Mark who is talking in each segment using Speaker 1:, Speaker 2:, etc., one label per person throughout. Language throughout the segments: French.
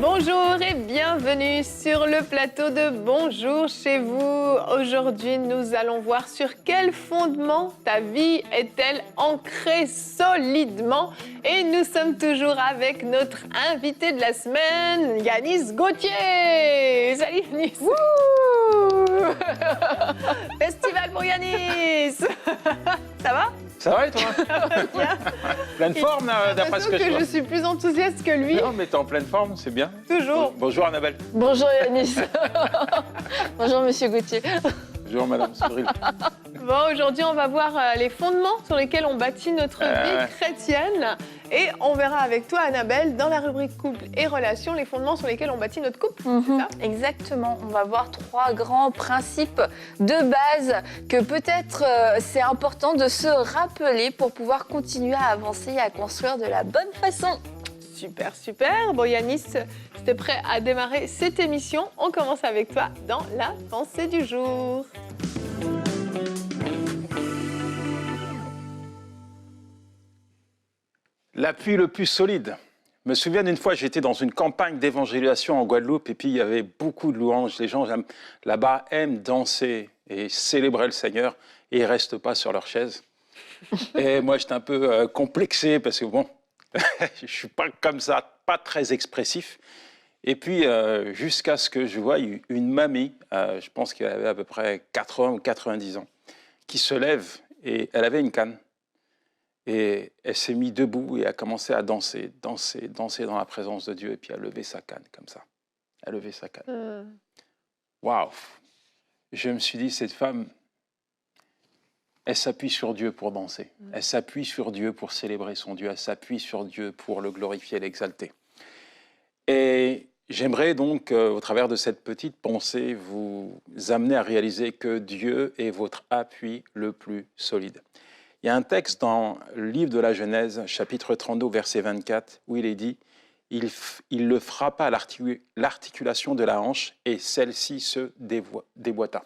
Speaker 1: Bonjour et bienvenue sur le plateau de Bonjour chez vous. Aujourd'hui, nous allons voir sur quel fondement ta vie est-elle ancrée solidement. Et nous sommes toujours avec notre invité de la semaine, Yanis Gauthier. Salut Yanis. Festival pour Yanis. Ça va?
Speaker 2: Ça va et toi?
Speaker 1: Bien.
Speaker 2: Pleine forme là, d'après ce que je vois.
Speaker 1: Je suis plus enthousiaste que lui.
Speaker 2: Non mais t'es en pleine forme, c'est bien.
Speaker 1: Toujours.
Speaker 2: Bonjour Annabelle.
Speaker 3: Bonjour Yanis. Bonjour Monsieur Gauthier.
Speaker 2: Bonjour Madame Cyril.
Speaker 1: Bon, aujourd'hui, on va voir les fondements sur lesquels on bâtit notre vie chrétienne. Et on verra avec toi, Annabelle, dans la rubrique couple et relations, les fondements sur lesquels on bâtit notre couple. C'est ça ?
Speaker 3: Exactement. On va voir 3 grands principes de base que peut-être c'est important de se rappeler pour pouvoir continuer à avancer et à construire de la bonne façon.
Speaker 1: Super, super. Bon, Yanis, si t'es prêt à démarrer cette émission, on commence avec toi dans la pensée du jour.
Speaker 2: L'appui le plus solide. Je me souviens d'une fois, j'étais dans une campagne d'évangélisation en Guadeloupe et puis il y avait beaucoup de louanges. Les gens là-bas aiment danser et célébrer le Seigneur et ils ne restent pas sur leur chaise. Et moi, j'étais un peu complexé parce que bon, je ne suis pas comme ça, pas très expressif. Et puis, jusqu'à ce que je voie une mamie, je pense qu'elle avait à peu près 80 ou 90 ans, qui se lève et elle avait une canne. Et elle s'est mise debout et a commencé à danser dans la présence de Dieu. Et puis, elle a levé sa canne comme ça. Elle a levé sa canne. Waouh! Je me suis dit, cette femme, elle s'appuie sur Dieu pour danser. Elle s'appuie sur Dieu pour célébrer son Dieu. Elle s'appuie sur Dieu pour le glorifier et l'exalter. Et j'aimerais donc, au travers de cette petite pensée, vous amener à réaliser que Dieu est votre appui le plus solide. Il y a un texte dans le livre de la Genèse, chapitre 32, verset 24, où il est dit « Il le frappa à l'articulation de la hanche et celle-ci se déboîta. »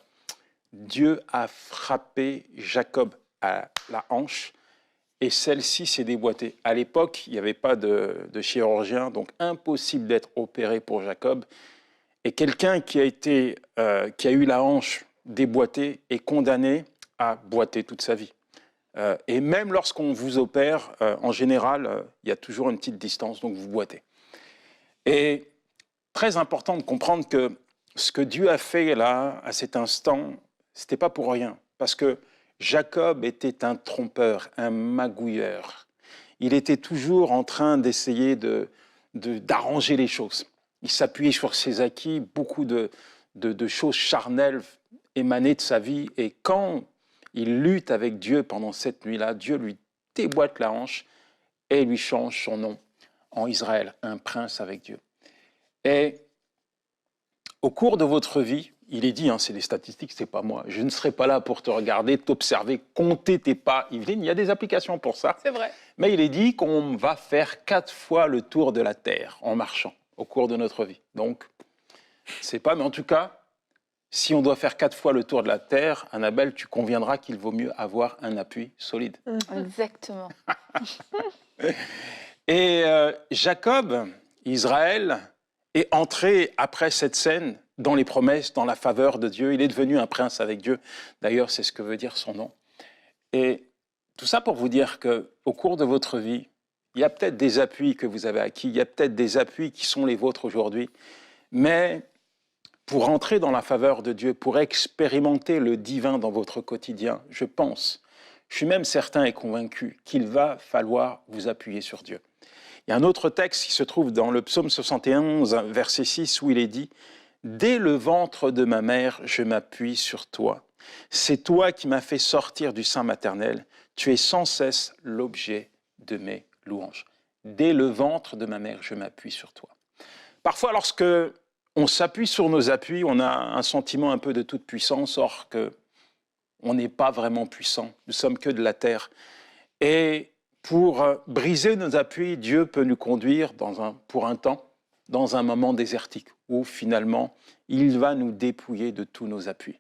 Speaker 2: Dieu a frappé Jacob à la hanche et celle-ci s'est déboîtée. À l'époque, il n'y avait pas de chirurgien, donc impossible d'être opéré pour Jacob. Et quelqu'un qui a eu la hanche déboîtée est condamné à boiter toute sa vie. Et même lorsqu'on vous opère, en général, il y a toujours une petite distance, donc vous boitez. Et très important de comprendre que ce que Dieu a fait là, à cet instant, ce n'était pas pour rien. Parce que Jacob était un trompeur, un magouilleur. Il était toujours en train d'essayer d'arranger les choses. Il s'appuyait sur ses acquis, beaucoup de choses charnelles émanaient de sa vie. Et quand il lutte avec Dieu pendant cette nuit-là, Dieu lui déboîte la hanche et lui change son nom en Israël, un prince avec Dieu. Et au cours de votre vie, il est dit, hein, c'est des statistiques, c'est pas moi, je ne serai pas là pour te regarder, t'observer, compter tes pas. Yveline, il y a des applications pour ça.
Speaker 1: C'est vrai.
Speaker 2: Mais il est dit qu'on va faire 4 fois le tour de la terre en marchant au cours de notre vie. Donc, c'est pas, mais en tout cas, si on doit faire 4 fois le tour de la terre, Annabelle, tu conviendras qu'il vaut mieux avoir un appui solide.
Speaker 3: Exactement.
Speaker 2: Et Jacob, Israël, est entré après cette scène dans les promesses, dans la faveur de Dieu. Il est devenu un prince avec Dieu. D'ailleurs, c'est ce que veut dire son nom. Et tout ça pour vous dire qu'au cours de votre vie, il y a peut-être des appuis que vous avez acquis, il y a peut-être des appuis qui sont les vôtres aujourd'hui, mais pour entrer dans la faveur de Dieu, pour expérimenter le divin dans votre quotidien, je suis même certain et convaincu qu'il va falloir vous appuyer sur Dieu. Il y a un autre texte qui se trouve dans le psaume 71, verset 6, où il est dit « Dès le ventre de ma mère, je m'appuie sur toi. C'est toi qui m'as fait sortir du sein maternel. Tu es sans cesse l'objet de mes louanges. Dès le ventre de ma mère, je m'appuie sur toi. » Parfois, lorsque on s'appuie sur nos appuis, on a un sentiment un peu de toute puissance, or qu'on n'est pas vraiment puissant, nous sommes que de la terre. Et pour briser nos appuis, Dieu peut nous conduire pour un temps dans un moment désertique, où finalement, il va nous dépouiller de tous nos appuis.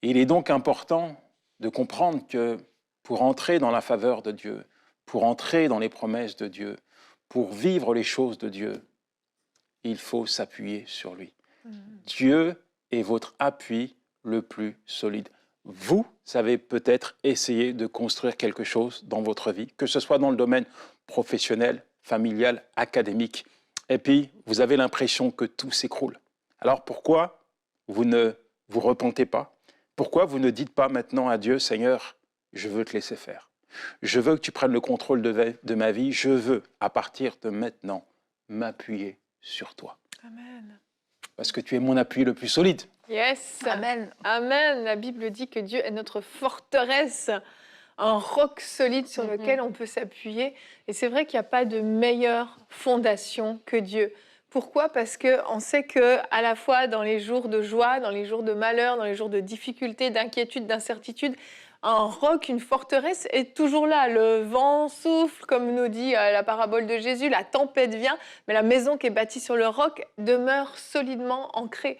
Speaker 2: Et il est donc important de comprendre que pour entrer dans la faveur de Dieu, pour entrer dans les promesses de Dieu, pour vivre les choses de Dieu, il faut s'appuyer sur lui. Dieu est votre appui le plus solide. Vous avez peut-être essayé de construire quelque chose dans votre vie, que ce soit dans le domaine professionnel, familial, académique, et puis vous avez l'impression que tout s'écroule. Alors pourquoi vous ne vous repentez pas? Pourquoi vous ne dites pas maintenant à Dieu, Seigneur, je veux te laisser faire. Je veux que tu prennes le contrôle de ma vie. Je veux, à partir de maintenant, m'appuyer sur toi.
Speaker 1: Amen.
Speaker 2: Parce que tu es mon appui le plus solide.
Speaker 1: Yes.
Speaker 3: Amen.
Speaker 1: Amen. La Bible dit que Dieu est notre forteresse, un roc solide sur lequel on peut s'appuyer. Et c'est vrai qu'il n'y a pas de meilleure fondation que Dieu. Pourquoi? Parce qu'on sait qu'à la fois dans les jours de joie, dans les jours de malheur, dans les jours de difficulté, d'inquiétude, d'incertitude, un roc, une forteresse est toujours là. Le vent souffle, comme nous dit la parabole de Jésus, la tempête vient, mais la maison qui est bâtie sur le roc demeure solidement ancrée.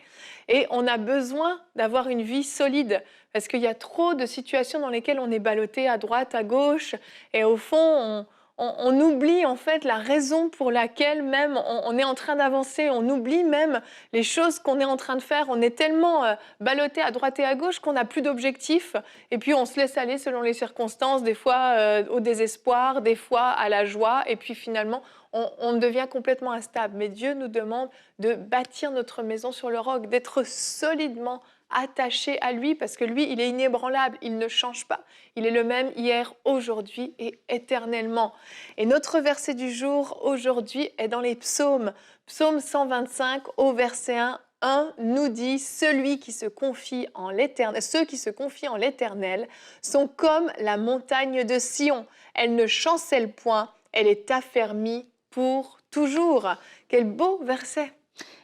Speaker 1: Et on a besoin d'avoir une vie solide, parce qu'il y a trop de situations dans lesquelles on est ballotté à droite, à gauche, et au fond, on oublie en fait la raison pour laquelle même on est en train d'avancer. On oublie même les choses qu'on est en train de faire. On est tellement ballotté à droite et à gauche qu'on n'a plus d'objectif. Et puis on se laisse aller selon les circonstances, des fois au désespoir, des fois à la joie. Et puis finalement, on devient complètement instable. Mais Dieu nous demande de bâtir notre maison sur le roc, d'être solidement attaché à lui, parce que lui, il est inébranlable, il ne change pas. Il est le même hier, aujourd'hui et éternellement. Et notre verset du jour, aujourd'hui, est dans les psaumes. Psaume 125, au verset 1 nous dit « Celui qui se confie en l'Éternel, ceux qui se confient en l'Éternel sont comme la montagne de Sion. Elle ne chancelle point, elle est affermie pour toujours. » Quel beau verset!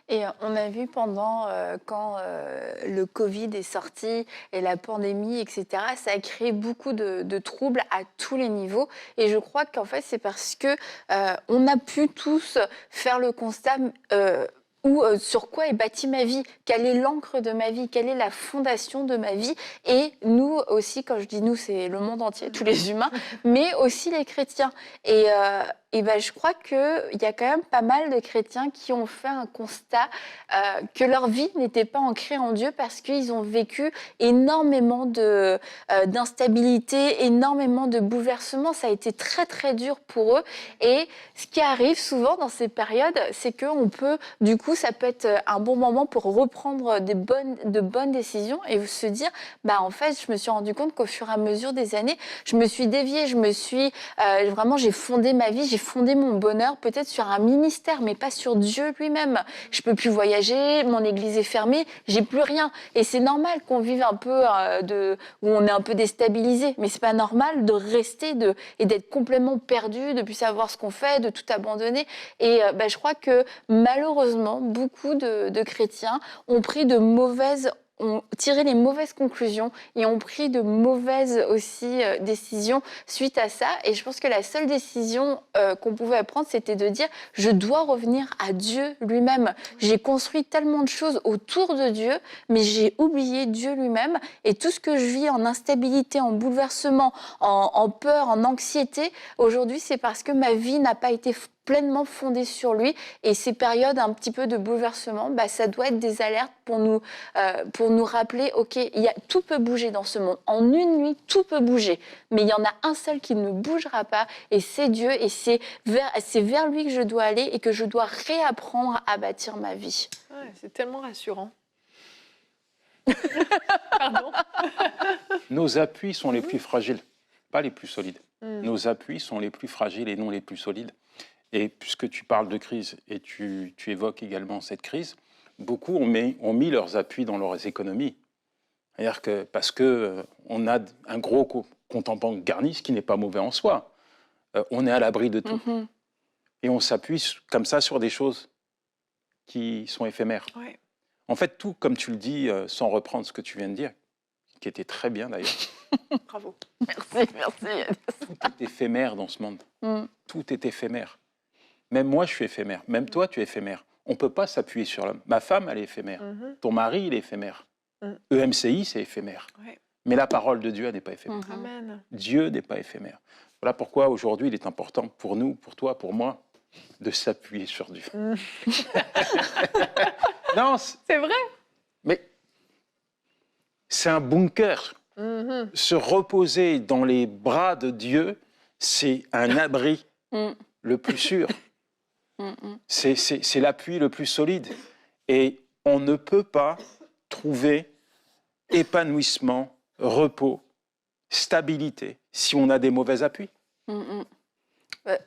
Speaker 3: Et on a vu pendant quand le Covid est sorti et la pandémie, etc., ça a créé beaucoup de troubles à tous les niveaux. Et je crois qu'en fait, c'est parce que on a pu tous faire le constat sur quoi est bâtie ma vie, quelle est l'encre de ma vie, quelle est la fondation de ma vie. Et nous aussi, quand je dis nous, c'est le monde entier, tous les humains, mais aussi les chrétiens. Et ben, je crois qu'il y a quand même pas mal de chrétiens qui ont fait un constat que leur vie n'était pas ancrée en Dieu parce qu'ils ont vécu énormément d'instabilité, énormément de bouleversements. Ça a été très, très dur pour eux. Et ce qui arrive souvent dans ces périodes, c'est qu'on peut, du coup, ça peut être un bon moment pour reprendre de bonnes décisions et se dire, bah, en fait, je me suis rendu compte qu'au fur et à mesure des années, je me suis déviée, vraiment, j'ai fondé ma vie, j'ai fondé mon bonheur peut-être sur un ministère, mais pas sur Dieu lui-même. Je peux plus voyager, mon église est fermée, j'ai plus rien. Et c'est normal qu'on vive un peu où on est un peu déstabilisé, mais c'est pas normal de rester et d'être complètement perdu, de plus savoir ce qu'on fait, de tout abandonner. Et je crois que malheureusement, beaucoup de chrétiens ont tiré les mauvaises conclusions et ont pris de mauvaises aussi décisions suite à ça. Et je pense que la seule décision qu'on pouvait prendre, c'était de dire « je dois revenir à Dieu lui-même ». J'ai construit tellement de choses autour de Dieu, mais j'ai oublié Dieu lui-même. Et tout ce que je vis en instabilité, en bouleversement, en peur, en anxiété, aujourd'hui, c'est parce que ma vie n'a pas été pleinement fondée sur lui. Et ces périodes un petit peu de bouleversement, ça doit être des alertes pour nous rappeler, OK, tout peut bouger dans ce monde. En une nuit, tout peut bouger. Mais il y en a un seul qui ne bougera pas, et c'est Dieu. Et c'est vers lui que je dois aller et que je dois réapprendre à bâtir ma vie.
Speaker 1: Ouais, c'est tellement rassurant. Pardon.
Speaker 2: Nos appuis sont les plus fragiles, pas les plus solides. Nos appuis sont les plus fragiles et non les plus solides. Et puisque tu parles de crise et tu évoques également cette crise, beaucoup ont mis leurs appuis dans leurs économies. C'est-à-dire que parce qu'on a un gros compte en banque garni, ce qui n'est pas mauvais en soi. On est à l'abri de tout. Et on s'appuie comme ça sur des choses qui sont éphémères.
Speaker 1: Ouais.
Speaker 2: En fait, tout, comme tu le dis, sans reprendre ce que tu viens de dire, qui était très bien d'ailleurs.
Speaker 1: Bravo.
Speaker 3: Merci.
Speaker 2: Tout est éphémère dans ce monde. Tout est éphémère. Même moi, je suis éphémère. Même toi, tu es éphémère. On ne peut pas s'appuyer sur l'homme. Ma femme, elle est éphémère. Ton mari, il est éphémère. EMCI, c'est éphémère. Ouais. Mais la parole de Dieu, elle n'est pas éphémère.
Speaker 1: Amen.
Speaker 2: Dieu n'est pas éphémère. Voilà pourquoi aujourd'hui, il est important pour nous, pour toi, pour moi, de s'appuyer sur Dieu. Non,
Speaker 1: C'est vrai.
Speaker 2: mais c'est un bunker.
Speaker 1: Mhm.
Speaker 2: Se reposer dans les bras de Dieu, c'est un abri
Speaker 3: Mm.
Speaker 2: le plus sûr.
Speaker 3: Mm, mm.
Speaker 2: C'est l'appui le plus solide. Et on ne peut pas trouver épanouissement, repos, stabilité si on a des mauvais appuis.
Speaker 3: Mm, mm.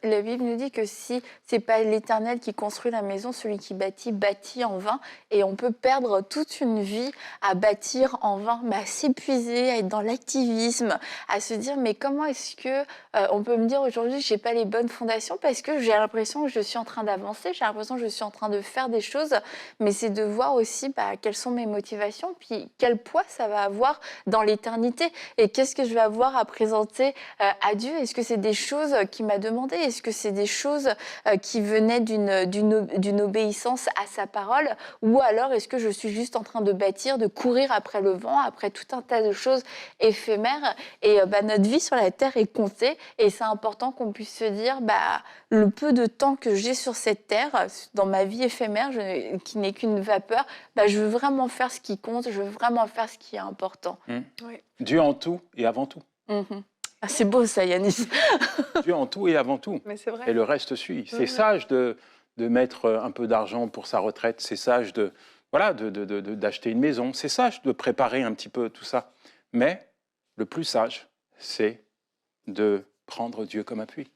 Speaker 3: La Bible nous dit que si c'est pas l'Éternel qui construit la maison, celui qui bâtit en vain. Et on peut perdre toute une vie à bâtir en vain, mais à s'épuiser, à être dans l'activisme, à se dire mais comment est-ce que on peut me dire aujourd'hui j'ai pas les bonnes fondations parce que j'ai l'impression que je suis en train d'avancer, j'ai l'impression que je suis en train de faire des choses, mais c'est de voir aussi quelles sont mes motivations, puis quel poids ça va avoir dans l'éternité et qu'est-ce que je vais avoir à présenter à Dieu. Est-ce que c'est des choses qu'il m'a demandé? Est-ce que c'est des choses qui venaient d'une obéissance à sa parole? Ou alors est-ce que je suis juste en train de bâtir, de courir après le vent, après tout un tas de choses éphémères? Et notre vie sur la terre est comptée et c'est important qu'on puisse se dire le peu de temps que j'ai sur cette terre, dans ma vie éphémère, qui n'est qu'une vapeur, je veux vraiment faire ce qui compte, je veux vraiment faire ce qui est important.
Speaker 1: Oui.
Speaker 2: Dieu en tout et avant tout.
Speaker 3: Mhm. Ah, c'est beau ça, Yanis.
Speaker 2: Dieu en tout et avant tout.
Speaker 1: Mais c'est vrai.
Speaker 2: Et le reste suit. C'est sage de mettre un peu d'argent pour sa retraite. C'est sage d'acheter une maison. C'est sage de préparer un petit peu tout ça. Mais le plus sage, c'est de prendre Dieu comme appui.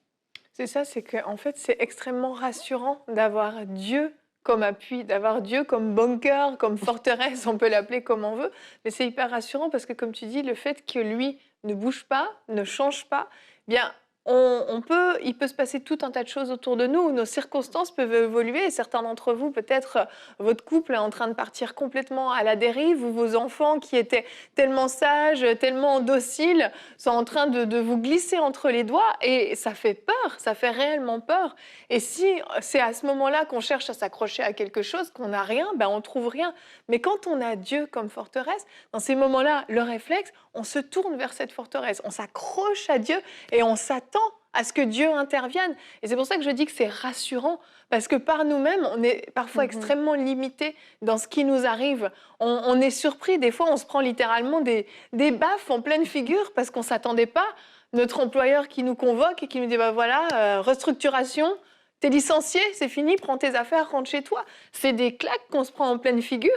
Speaker 1: C'est ça, c'est qu'en fait, c'est extrêmement rassurant d'avoir Dieu comme appui, d'avoir Dieu comme bunker, comme forteresse, on peut l'appeler comme on veut. Mais c'est hyper rassurant parce que, comme tu dis, le fait que lui ne bouge pas, ne change pas, bien, il peut se passer tout un tas de choses autour de nous, nos circonstances peuvent évoluer, et certains d'entre vous, peut-être, votre couple est en train de partir complètement à la dérive, ou vos enfants qui étaient tellement sages, tellement dociles, sont en train de vous glisser entre les doigts, et ça fait peur, ça fait réellement peur. Et si c'est à ce moment-là qu'on cherche à s'accrocher à quelque chose, qu'on n'a rien, on trouve rien. Mais quand on a Dieu comme forteresse, dans ces moments-là, le réflexe, on se tourne vers cette forteresse, on s'accroche à Dieu et on s'attend à ce que Dieu intervienne. Et c'est pour ça que je dis que c'est rassurant, parce que par nous-mêmes, on est parfois extrêmement limités dans ce qui nous arrive. On est surpris, des fois on se prend littéralement des baffes en pleine figure parce qu'on ne s'attendait pas. Notre employeur qui nous convoque et qui nous dit restructuration, t'es licencié, c'est fini, prends tes affaires, rentre chez toi. C'est des claques qu'on se prend en pleine figure.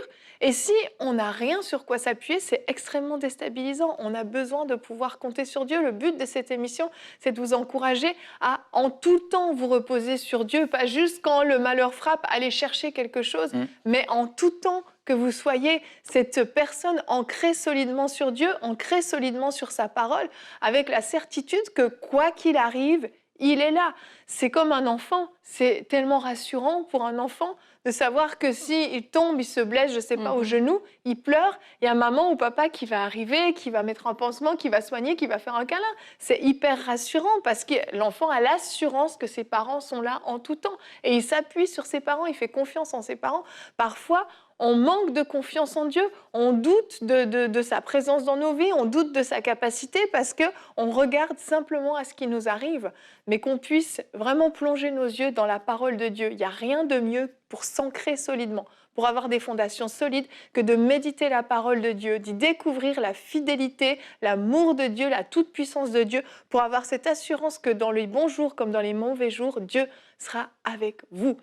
Speaker 1: Et si on n'a rien sur quoi s'appuyer, c'est extrêmement déstabilisant. On a besoin de pouvoir compter sur Dieu. Le but de cette émission, c'est de vous encourager à, en tout temps, vous reposer sur Dieu. Pas juste quand le malheur frappe, aller chercher quelque chose, mais en tout temps, que vous soyez cette personne ancrée solidement sur Dieu, ancrée solidement sur sa parole, avec la certitude que quoi qu'il arrive, il est là. C'est comme un enfant. C'est tellement rassurant pour un enfant de savoir que s'il tombe, il se blesse, je ne sais pas, au genou, il pleure, il y a maman ou papa qui va arriver, qui va mettre un pansement, qui va soigner, qui va faire un câlin. C'est hyper rassurant parce que l'enfant a l'assurance que ses parents sont là en tout temps. Et il s'appuie sur ses parents, il fait confiance en ses parents. Parfois, on manque de confiance en Dieu, on doute de sa présence dans nos vies, on doute de sa capacité parce qu'on regarde simplement à ce qui nous arrive, mais qu'on puisse vraiment plonger nos yeux dans la parole de Dieu. Il n'y a rien de mieux pour s'ancrer solidement, pour avoir des fondations solides, que de méditer la parole de Dieu, d'y découvrir la fidélité, l'amour de Dieu, la toute-puissance de Dieu, pour avoir cette assurance que dans les bons jours comme dans les mauvais jours, Dieu sera avec vous.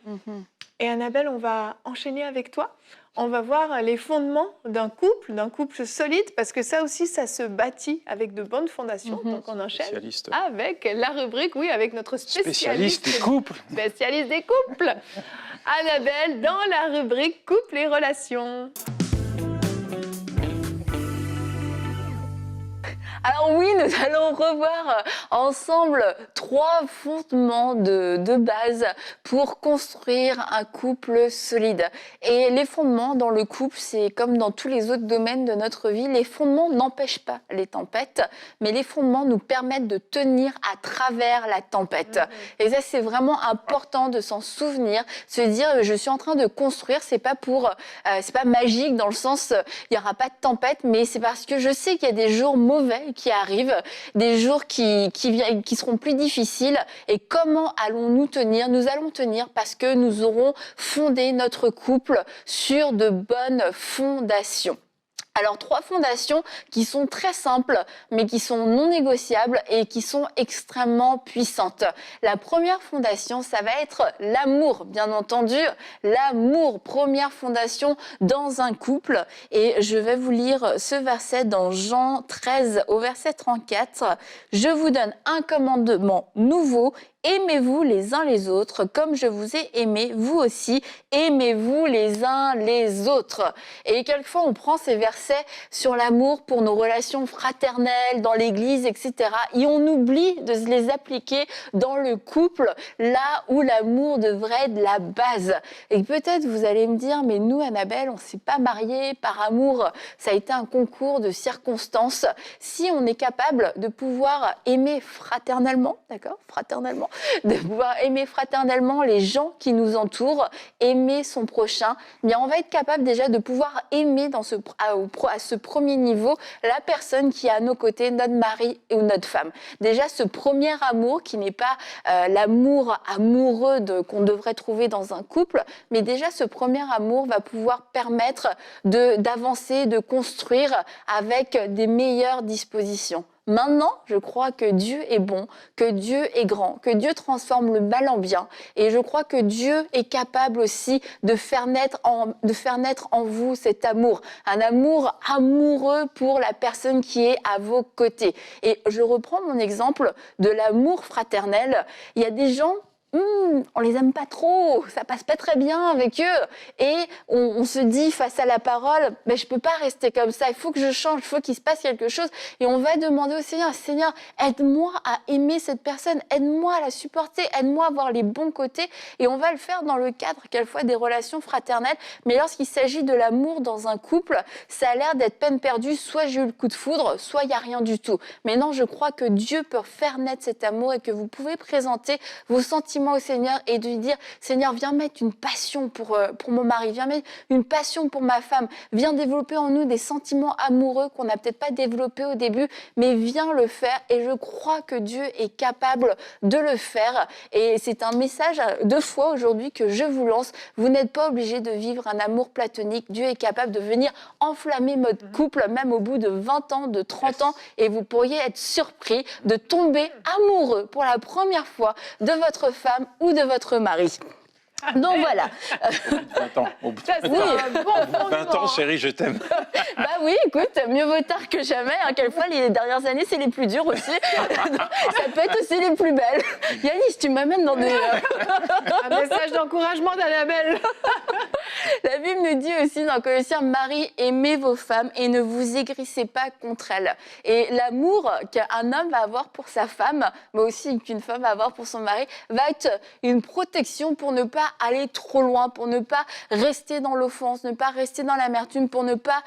Speaker 1: Et Annabelle, on va enchaîner avec toi. On va voir les fondements d'un couple solide, parce que ça aussi, ça se bâtit avec de bonnes fondations. Donc on enchaîne avec la rubrique, avec notre spécialiste
Speaker 2: des couples.
Speaker 1: Spécialiste des couples. Annabelle, dans la rubrique couple et relations.
Speaker 3: Alors oui, nous allons revoir ensemble 3 fondements de base pour construire un couple solide. Et les fondements dans le couple, c'est comme dans tous les autres domaines de notre vie, les fondements n'empêchent pas les tempêtes, mais les fondements nous permettent de tenir à travers la tempête. Et ça, c'est vraiment important de s'en souvenir, se dire je suis en train de construire, c'est pas magique dans le sens il y aura pas de tempête, mais c'est parce que je sais qu'il y a des jours mauvais qui arrivent, des jours qui seront plus difficiles. Et comment allons-nous tenir? Nous allons tenir parce que nous aurons fondé notre couple sur de bonnes fondations. Alors, 3 fondations qui sont très simples, mais qui sont non négociables et qui sont extrêmement puissantes. La première fondation, ça va être l'amour, bien entendu. L'amour, première fondation dans un couple. Et je vais vous lire ce verset dans Jean 13 au verset 34. « Je vous donne un commandement nouveau. Aimez-vous les uns les autres, comme je vous ai aimé, vous aussi, aimez-vous les uns les autres. » Et quelquefois, on prend ces versets sur l'amour pour nos relations fraternelles, dans l'église, etc. Et on oublie de les appliquer dans le couple, là où l'amour devrait être la base. Et peut-être vous allez me dire, mais nous, Annabelle, on ne s'est pas mariés par amour. Ça a été un concours de circonstances. Si on est capable de pouvoir aimer fraternellement, d'accord, fraternellement, de pouvoir aimer fraternellement les gens qui nous entourent, aimer son prochain, bien on va être capable déjà de pouvoir aimer à ce premier niveau la personne qui est à nos côtés, notre mari ou notre femme. Déjà ce premier amour qui n'est pas l'amour amoureux qu'on devrait trouver dans un couple, mais déjà ce premier amour va pouvoir permettre d'avancer, de construire avec des meilleures dispositions. Maintenant, je crois que Dieu est bon, que Dieu est grand, que Dieu transforme le mal en bien. Et je crois que Dieu est capable aussi de faire naître en vous cet amour. Un amour amoureux pour la personne qui est à vos côtés. Et je reprends mon exemple de l'amour fraternel. Il y a des gens... on les aime pas trop, ça passe pas très bien avec eux. Et on se dit face à la parole, mais je peux pas rester comme ça, il faut que je change, il faut qu'il se passe quelque chose. Et on va demander au Seigneur, Seigneur, aide-moi à aimer cette personne, aide-moi à la supporter, aide-moi à voir les bons côtés. Et on va le faire dans le cadre, quelquefois, des relations fraternelles. Mais lorsqu'il s'agit de l'amour dans un couple, ça a l'air d'être peine perdue, soit j'ai eu le coup de foudre, soit il n'y a rien du tout. Mais non, je crois que Dieu peut faire naître cet amour et que vous pouvez présenter vos sentiments au Seigneur et de lui dire, Seigneur, viens mettre une passion pour mon mari, viens mettre une passion pour ma femme, viens développer en nous des sentiments amoureux qu'on n'a peut-être pas développés au début, mais viens le faire. Et je crois que Dieu est capable de le faire. Et c'est un message 2 fois aujourd'hui que je vous lance. Vous n'êtes pas obligé de vivre un amour platonique. Dieu est capable de venir enflammer votre couple, même au bout de 20 ans, de 30 ans, et vous pourriez être surpris de tomber amoureux pour la première fois de votre femme ou de votre mari. Donc voilà.
Speaker 2: 20 ans, au bout de
Speaker 1: Ça, c'est un bon
Speaker 2: 20 ans, chérie, je t'aime.
Speaker 3: Bah oui, écout, mieux vaut tard que jamais. Hein. Quelquefois, les dernières années, c'est les plus dures aussi. Ça peut être aussi les plus belles. Yanis, tu m'amènes dans des...
Speaker 1: Un message d'encouragement d'Annabelle.
Speaker 3: La Bible nous dit aussi dans Colossiens, Marie, aimez vos femmes et ne vous aigrissez pas contre elles. Et l'amour qu'un homme va avoir pour sa femme, mais aussi qu'une femme va avoir pour son mari, va être une protection pour ne pas aller trop loin, pour ne pas rester dans l'offense, ne pas rester dans l'amertume, pour ne pas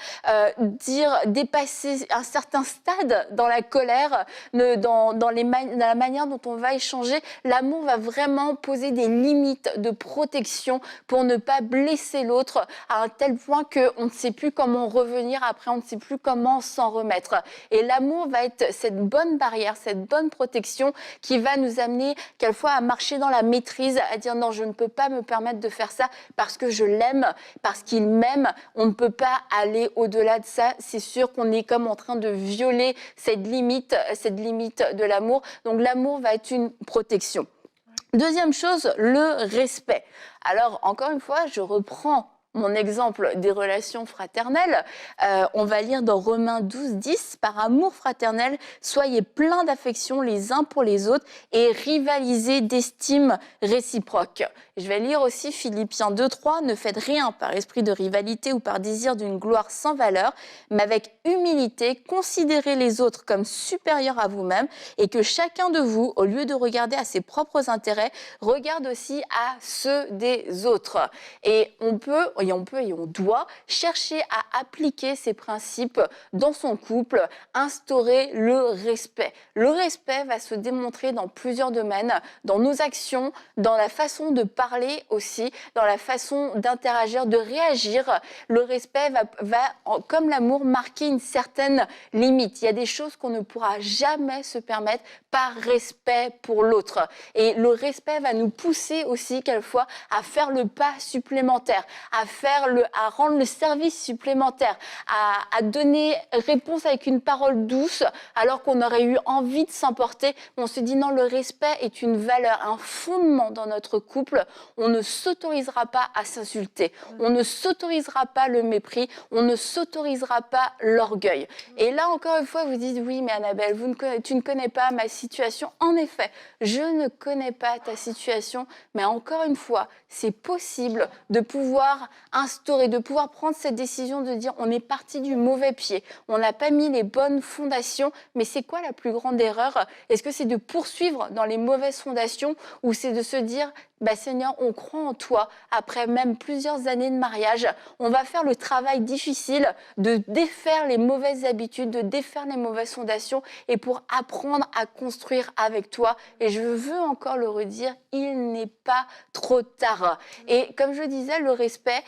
Speaker 3: dépasser un certain stade dans la colère, dans la manière dont on va échanger. L'amour va vraiment poser des limites de protection pour ne pas blesser l'autre à un tel point qu'on ne sait plus comment revenir après, on ne sait plus comment s'en remettre. Et l'amour va être cette bonne barrière, cette bonne protection qui va nous amener quelquefois à marcher dans la maîtrise, à dire non, je ne peux pas me permettre de faire ça parce que je l'aime, parce qu'il m'aime. On ne peut pas aller au-delà de ça. C'est sûr qu'on est comme en train de violer cette limite de l'amour. Donc l'amour va être une protection. Deuxième chose, le respect. Alors, encore une fois, je reprends mon exemple des relations fraternelles. On va lire dans Romains 12, 10, « Par amour fraternel, soyez pleins d'affection les uns pour les autres et rivalisez d'estime réciproque. » Je vais lire aussi Philippiens 2, 3, « Ne faites rien par esprit de rivalité ou par désir d'une gloire sans valeur, mais avec humilité, considérez les autres comme supérieurs à vous-même et que chacun de vous, au lieu de regarder à ses propres intérêts, regarde aussi à ceux des autres. » Et on peut et on doit chercher à appliquer ces principes dans son couple, instaurer le respect. Le respect va se démontrer dans plusieurs domaines, dans nos actions, dans la façon de parler aussi, dans la façon d'interagir, de réagir. Le respect comme l'amour, marquer une certaine limite. Il y a des choses qu'on ne pourra jamais se permettre par respect pour l'autre. Et le respect va nous pousser aussi quelquefois à faire le pas supplémentaire, à rendre le service supplémentaire, à donner réponse avec une parole douce alors qu'on aurait eu envie de s'emporter. On se dit non, le respect est une valeur, un fondement dans notre couple. On ne s'autorisera pas à s'insulter, on ne s'autorisera pas le mépris, on ne s'autorisera pas l'orgueil. Et là encore une fois, vous dites oui, mais Annabelle, tu ne connais pas ma situation. En effet, je ne connais pas ta situation, mais encore une fois, c'est possible de pouvoir instaurer, de pouvoir prendre cette décision de dire on est parti du mauvais pied, on n'a pas mis les bonnes fondations, mais c'est quoi la plus grande erreur? Est-ce que c'est de poursuivre dans les mauvaises fondations ou c'est de se dire Seigneur, on croit en toi, après même plusieurs années de mariage, on va faire le travail difficile de défaire les mauvaises habitudes, de défaire les mauvaises fondations et pour apprendre à construire avec toi. Et je veux encore le redire, il n'est pas trop tard. Et comme je disais, le respect,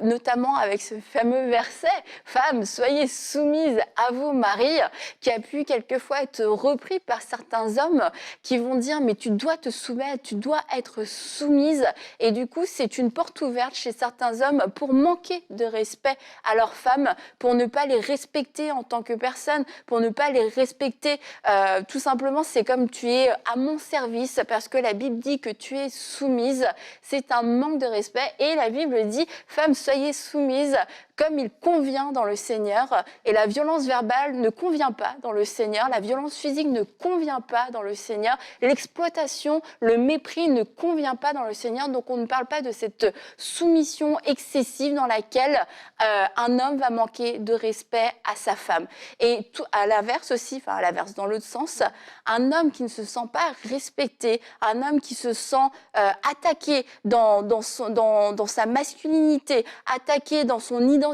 Speaker 3: notamment avec ce fameux verset, « Femmes, soyez soumises à vos maris », qui a pu quelquefois être repris par certains hommes qui vont dire « Mais tu dois te soumettre, tu dois être soumise ». Et du coup, c'est une porte ouverte chez certains hommes pour manquer de respect à leurs femmes, pour ne pas les respecter en tant que personne, pour ne pas les respecter. Tout simplement, c'est comme tu es à mon service parce que la Bible dit que tu es soumise. C'est un manque de respect et la Bible dit « Femmes, soyez soumises » comme il convient dans le Seigneur. Et la violence verbale ne convient pas dans le Seigneur. La violence physique ne convient pas dans le Seigneur. L'exploitation, le mépris ne convient pas dans le Seigneur. Donc on ne parle pas de cette soumission excessive dans laquelle un homme va manquer de respect à sa femme. Et à l'inverse aussi, enfin à l'inverse dans l'autre sens, un homme qui ne se sent pas respecté, un homme qui se sent attaqué dans sa masculinité, attaqué dans son identité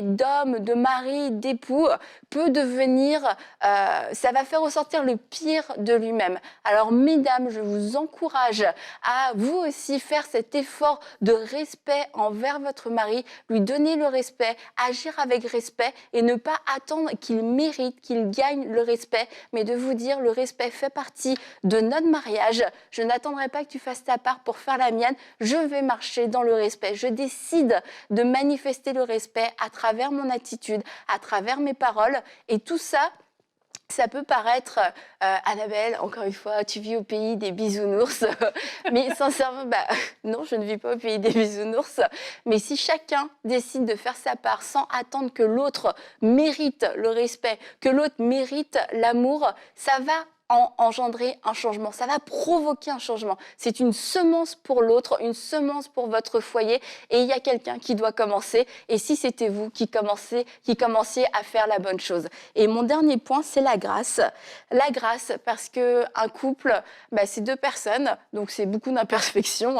Speaker 3: d'homme, de mari, d'époux, peut devenir, ça va faire ressortir le pire de lui-même. Alors mesdames, je vous encourage à vous aussi faire cet effort de respect envers votre mari, lui donner le respect, agir avec respect et ne pas attendre qu'il mérite, qu'il gagne le respect, mais de vous dire le respect fait partie de notre mariage. Je n'attendrai pas que tu fasses ta part pour faire la mienne, je vais marcher dans le respect. Je décide de manifester le respect à travers mon attitude, à travers mes paroles. Et tout ça, ça peut paraître, Annabelle, encore une fois, tu vis au pays des bisounours. Mais sincèrement, non, je ne vis pas au pays des bisounours. Mais si chacun décide de faire sa part sans attendre que l'autre mérite le respect, que l'autre mérite l'amour, ça va engendrer un changement, ça va provoquer un changement. C'est une semence pour l'autre, une semence pour votre foyer et il y a quelqu'un qui doit commencer et si c'était vous qui commenciez à faire la bonne chose. Et mon dernier point, c'est la grâce. La grâce parce qu'un couple, c'est deux personnes, donc c'est beaucoup d'imperfections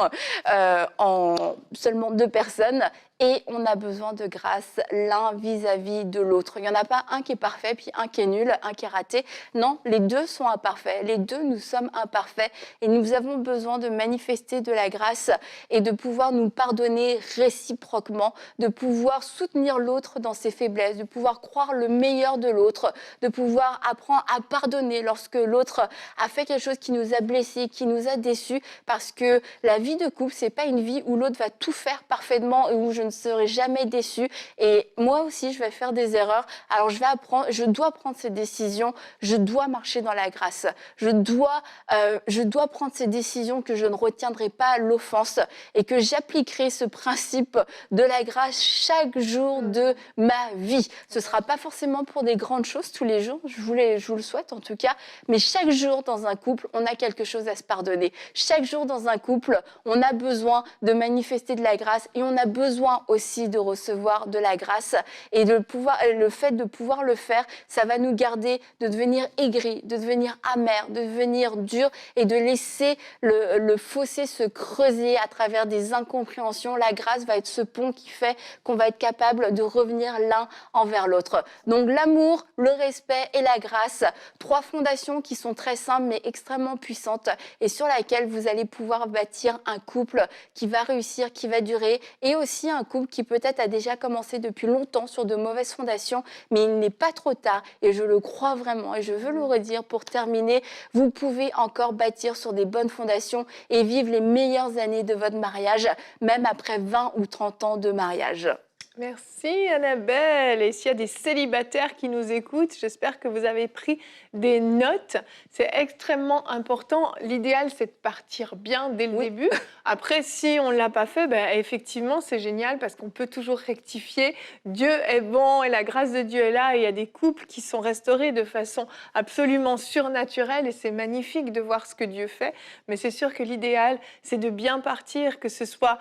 Speaker 3: en seulement deux personnes. Et on a besoin de grâce l'un vis-à-vis de l'autre. Il n'y en a pas un qui est parfait, puis un qui est nul, un qui est raté. Non, les deux sont imparfaits. Les deux, nous sommes imparfaits. Et nous avons besoin de manifester de la grâce et de pouvoir nous pardonner réciproquement, de pouvoir soutenir l'autre dans ses faiblesses, de pouvoir croire le meilleur de l'autre, de pouvoir apprendre à pardonner lorsque l'autre a fait quelque chose qui nous a blessés, qui nous a déçus. Parce que la vie de couple, c'est pas une vie où l'autre va tout faire parfaitement et où je ne serai jamais déçue et moi aussi je vais faire des erreurs, alors je dois prendre ces décisions, je dois marcher dans la grâce, je dois prendre ces décisions que je ne retiendrai pas l'offense et que j'appliquerai ce principe de la grâce chaque jour de ma vie. Ce ne sera pas forcément pour des grandes choses tous les jours, je vous le souhaite en tout cas, mais chaque jour dans un couple, on a quelque chose à se pardonner. Chaque jour dans un couple, on a besoin de manifester de la grâce et on a besoin besoin aussi de recevoir de la grâce. Et le fait de pouvoir le faire, ça va nous garder de devenir aigris, de devenir amers, de devenir durs et de laisser le fossé se creuser à travers des incompréhensions. La grâce va être ce pont qui fait qu'on va être capable de revenir l'un envers l'autre. Donc l'amour, le respect et la grâce, 3 fondations qui sont très simples mais extrêmement puissantes et sur laquelle vous allez pouvoir bâtir un couple qui va réussir, qui va durer, et aussi un couple qui peut-être a déjà commencé depuis longtemps sur de mauvaises fondations, mais il n'est pas trop tard, et je le crois vraiment, et je veux le redire pour terminer, vous pouvez encore bâtir sur des bonnes fondations et vivre les meilleures années de votre mariage, même après 20 ou 30 ans de mariage.
Speaker 1: Merci Annabelle. Et s'il y a des célibataires qui nous écoutent, j'espère que vous avez pris des notes. C'est extrêmement important. L'idéal, c'est de partir bien dès le début. Après, si on ne l'a pas fait, effectivement, c'est génial parce qu'on peut toujours rectifier. Dieu est bon et la grâce de Dieu est là. Et il y a des couples qui sont restaurés de façon absolument surnaturelle et c'est magnifique de voir ce que Dieu fait. Mais c'est sûr que l'idéal, c'est de bien partir, que ce soit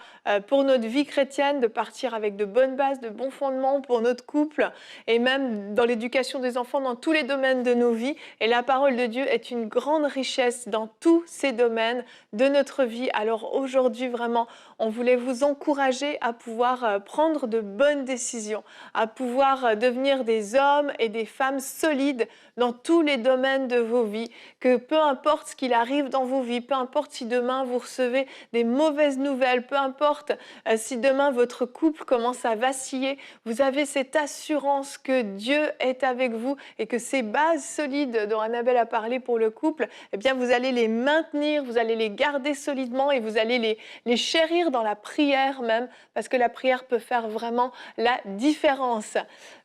Speaker 1: pour notre vie chrétienne, de partir avec de bonnes bases, de bons fondements pour notre couple et même dans l'éducation des enfants, dans tous les domaines de nos vies. Et la parole de Dieu est une grande richesse dans tous ces domaines de notre vie. Alors aujourd'hui, vraiment, on voulait vous encourager à pouvoir prendre de bonnes décisions, à pouvoir devenir des hommes et des femmes solides dans tous les domaines de vos vies, que peu importe ce qu'il arrive dans vos vies, peu importe si demain vous recevez des mauvaises nouvelles, peu importe si demain votre couple commence à vaciller, vous avez cette assurance que Dieu est avec vous et que ces bases solides dont Annabelle a parlé pour le couple, eh bien vous allez les maintenir, vous allez les garder solidement et vous allez les chérir dans la prière même, parce que la prière peut faire vraiment la différence.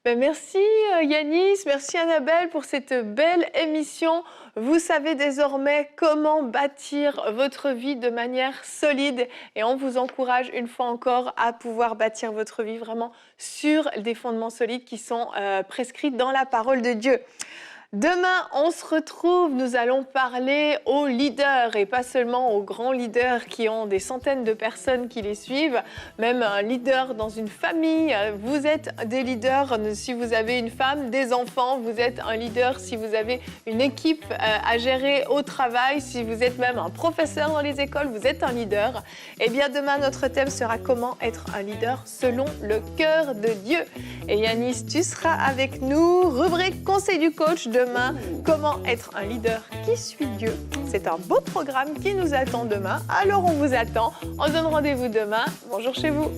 Speaker 1: Merci Yanis, merci Annabelle pour cette belle émission. Vous savez désormais comment bâtir votre vie de manière solide et on vous encourage une fois encore à pouvoir bâtir votre vie vraiment sur des fondements solides qui sont prescrits dans la parole de Dieu. Demain, on se retrouve, nous allons parler aux leaders et pas seulement aux grands leaders qui ont des centaines de personnes qui les suivent, même un leader dans une famille. Vous êtes des leaders si vous avez une femme, des enfants, vous êtes un leader si vous avez une équipe à gérer au travail, si vous êtes même un professeur dans les écoles, vous êtes un leader. Eh bien demain, notre thème sera comment être un leader selon le cœur de Dieu. Et Yanis, tu seras avec nous, rubrique conseil du coach demain, comment être un leader qui suit Dieu. C'est un beau programme qui nous attend demain, alors on vous attend. On se donne rendez-vous demain. Bonjour chez vous.